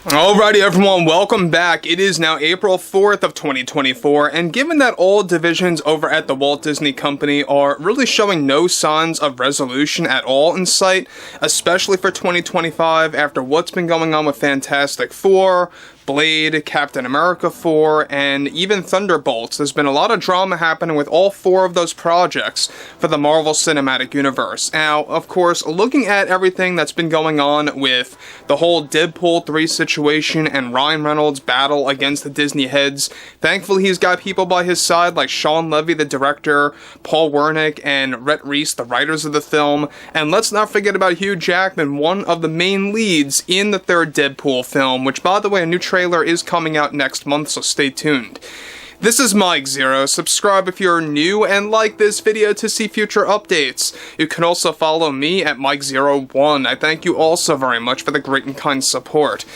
Alrighty everyone, welcome back. It is now April 4th of 2024, and given that all divisions over at the Walt Disney Company are really showing no signs of resolution at all in sight, especially for 2025 after what's been going on with Fantastic Four, Blade, Captain America 4, and even Thunderbolts. There's been a lot of drama happening with all four of those projects for the Marvel Cinematic Universe. Now, of course, looking at everything that's been going on with the whole Deadpool 3 situation and Ryan Reynolds' battle against the Disney heads, thankfully he's got people by his side like Sean Levy, the director, Paul Wernick, and Rhett Reese, the writers of the film, and let's not forget about Hugh Jackman, one of the main leads in the third Deadpool film, which, by the way, a new trailer is coming out next month, so stay tuned. This is IGER. Subscribe if you're new and like this video to see future updates. You can also follow me at Mike01. I thank you all so very much for the great and kind support.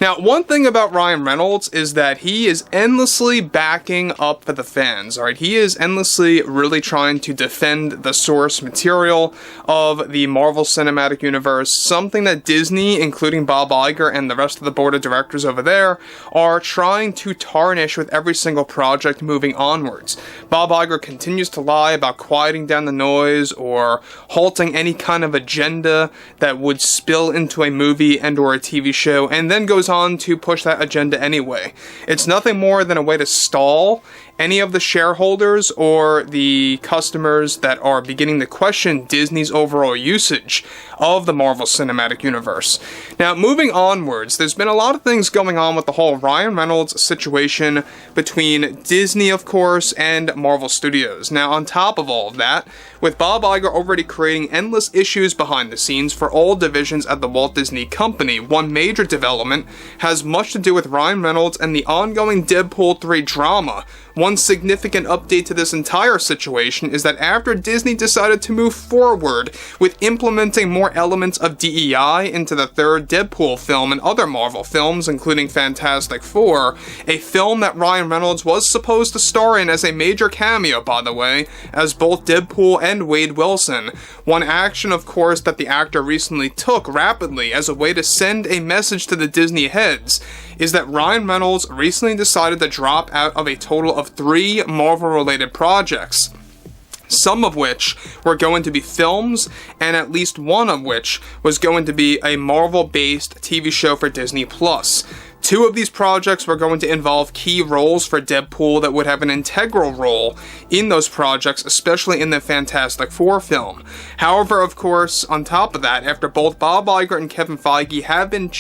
Now, one thing about Ryan Reynolds is that he is endlessly backing up for the fans, alright? He is endlessly really trying to defend the source material of the Marvel Cinematic Universe, something that Disney, including Bob Iger and the rest of the board of directors over there, are trying to tarnish with every single project moving onwards. Bob Iger continues to lie about quieting down the noise or halting any kind of agenda that would spill into a movie and or a TV show, and then goes on to push that agenda anyway. It's nothing more than a way to stall any of the shareholders or the customers that are beginning to question Disney's overall usage of the Marvel Cinematic Universe. Now, moving onwards, there's been a lot of things going on with the whole Ryan Reynolds situation between Disney, of course, and Marvel Studios. Now, on top of all of that, with Bob Iger already creating endless issues behind the scenes for all divisions at the Walt Disney Company, one major development has much to do with Ryan Reynolds and the ongoing Deadpool 3 drama. One significant update to this entire situation is that after Disney decided to move forward with implementing more elements of DEI into the third Deadpool film and other Marvel films, including Fantastic Four, a film that Ryan Reynolds was supposed to star in as a major cameo, by the way, as both Deadpool and Wade Wilson. One action, of course, that the actor recently took rapidly as a way to send a message to the Disney heads is that Ryan Reynolds recently decided to drop out of a total of 3 Marvel-related projects, some of which were going to be films, and at least one of which was going to be a Marvel-based TV show for Disney+. 2 of these projects were going to involve key roles for Deadpool that would have an integral role in those projects, especially in the Fantastic Four film. However, of course, on top of that, after both Bob Iger and Kevin Feige have been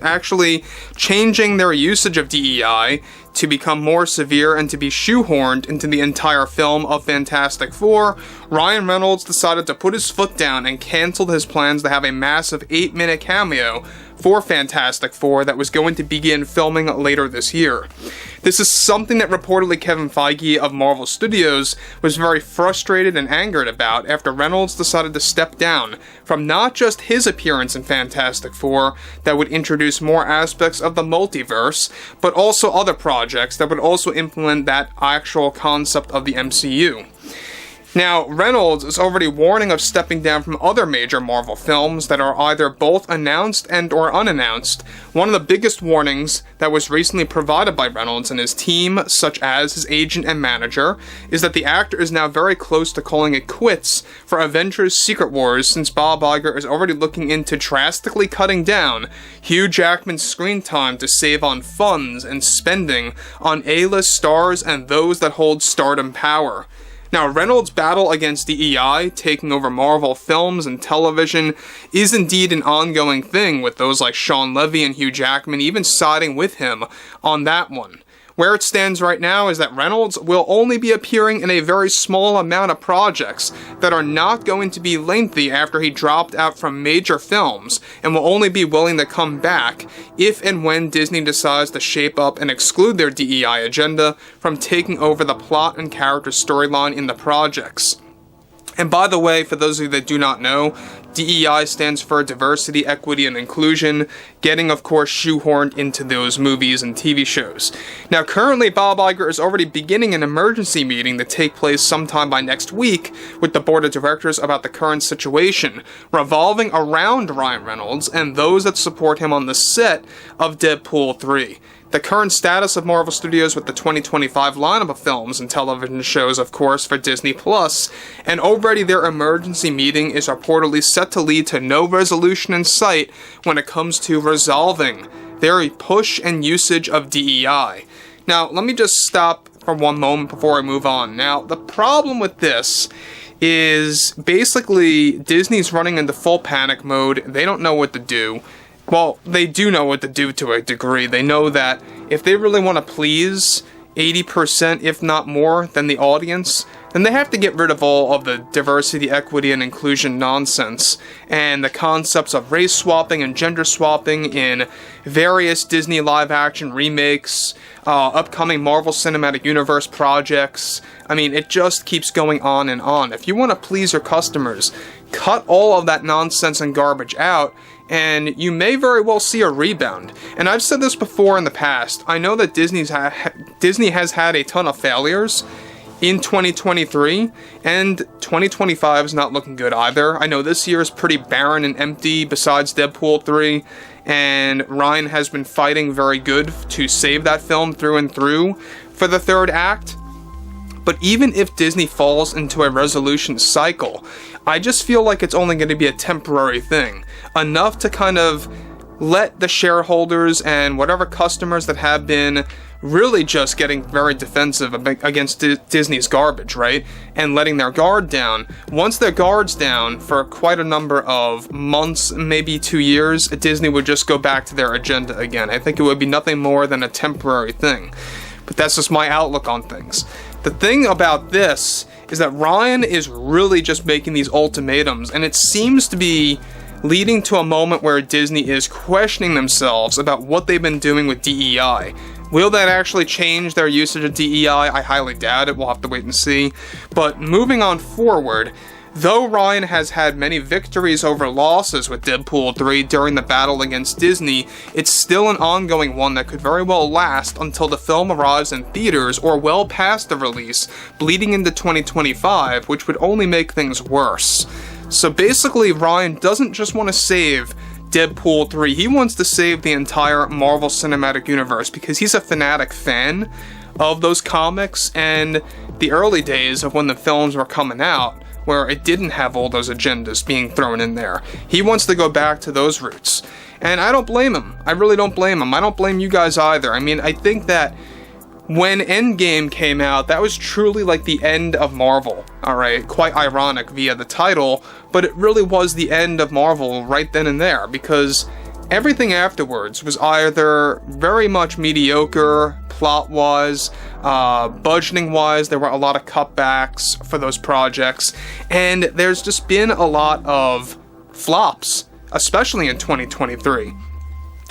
actually changing their usage of DEI to become more severe and to be shoehorned into the entire film of Fantastic Four, Ryan Reynolds decided to put his foot down and canceled his plans to have a massive 8-minute cameo for Fantastic Four that was going to begin filming later this year. This is something that reportedly Kevin Feige of Marvel Studios was very frustrated and angered about after Reynolds decided to step down from not just his appearance in Fantastic Four that would introduce more aspects of the multiverse, but also other projects that would also implement that actual concept of the MCU. Now, Reynolds is already warning of stepping down from other major Marvel films that are either both announced and or unannounced. One of the biggest warnings that was recently provided by Reynolds and his team, such as his agent and manager, is that the actor is now very close to calling it quits for Avengers Secret Wars, since Bob Iger is already looking into drastically cutting down Hugh Jackman's screen time to save on funds and spending on A-list stars and those that hold stardom power. Now, Reynolds' battle against DEI, taking over Marvel films and television, is indeed an ongoing thing, with those like Sean Levy and Hugh Jackman even siding with him on that one. Where it stands right now is that Reynolds will only be appearing in a very small amount of projects that are not going to be lengthy after he dropped out from major films, and will only be willing to come back if and when Disney decides to shape up and exclude their DEI agenda from taking over the plot and character storyline in the projects. And by the way, for those of you that do not know, DEI stands for Diversity, Equity, and Inclusion, getting, of course, shoehorned into those movies and TV shows. Now, currently, Bob Iger is already beginning an emergency meeting to take place sometime by next week with the board of directors about the current situation, revolving around Ryan Reynolds and those that support him on the set of Deadpool 3. The current status of Marvel Studios with the 2025 lineup of films and television shows, of course, for Disney+, and already their emergency meeting is reportedly set to lead to no resolution in sight when it comes to resolving their push and usage of DEI. Now, let me just stop for one moment before I move on. Now, the problem with this is basically Disney's running into full panic mode. They don't know what to do. Well, they do know what to do to a degree. They know that if they really want to please 80%, if not more, than the audience, then they have to get rid of all of the diversity, equity, and inclusion nonsense, and the concepts of race swapping and gender swapping in various Disney live-action remakes, upcoming Marvel Cinematic Universe projects. I mean, it just keeps going on and on. If you want to please your customers, cut all of that nonsense and garbage out, and you may very well see a rebound. And I've said this before in the past. I know that Disney has had a ton of failures in 2023, and 2025 is not looking good either. I know this year is pretty barren and empty besides Deadpool 3, and Ryan has been fighting very good to save that film through and through for the third act. But even if Disney falls into a resolution cycle, I just feel like it's only going to be a temporary thing. Enough to kind of let the shareholders and whatever customers that have been really just getting very defensive against Disney's garbage, right? And letting their guard down. Once their guard's down for quite a number of months, maybe 2 years, Disney would just go back to their agenda again. I think it would be nothing more than a temporary thing. But that's just my outlook on things. The thing about this is that Ryan is really just making these ultimatums, and it seems to be leading to a moment where Disney is questioning themselves about what they've been doing with DEI. Will that actually change their usage of DEI? I highly doubt it. We'll have to wait and see. But moving on forward, though Ryan has had many victories over losses with Deadpool 3 during the battle against Disney, it's still an ongoing one that could very well last until the film arrives in theaters or well past the release, bleeding into 2025, which would only make things worse. So basically, Ryan doesn't just want to save Deadpool 3, he wants to save the entire Marvel Cinematic Universe because he's a fanatic fan of those comics and the early days of when the films were coming out, where it didn't have all those agendas being thrown in there. He wants to go back to those roots. And I don't blame him. I really don't blame him. I don't blame you guys either. I mean, I think that when Endgame came out, that was truly like the end of Marvel, alright? Quite ironic via the title, but it really was the end of Marvel right then and there, because everything afterwards was either very much mediocre, plot-wise, budgeting-wise. There were a lot of cutbacks for those projects, and there's just been a lot of flops, especially in 2023.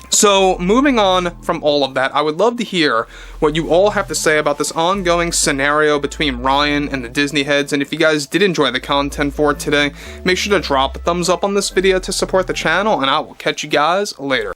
So, moving on from all of that, I would love to hear what you all have to say about this ongoing scenario between Ryan and the Disney heads, and if you guys did enjoy the content for today, make sure to drop a thumbs up on this video to support the channel, and I will catch you guys later.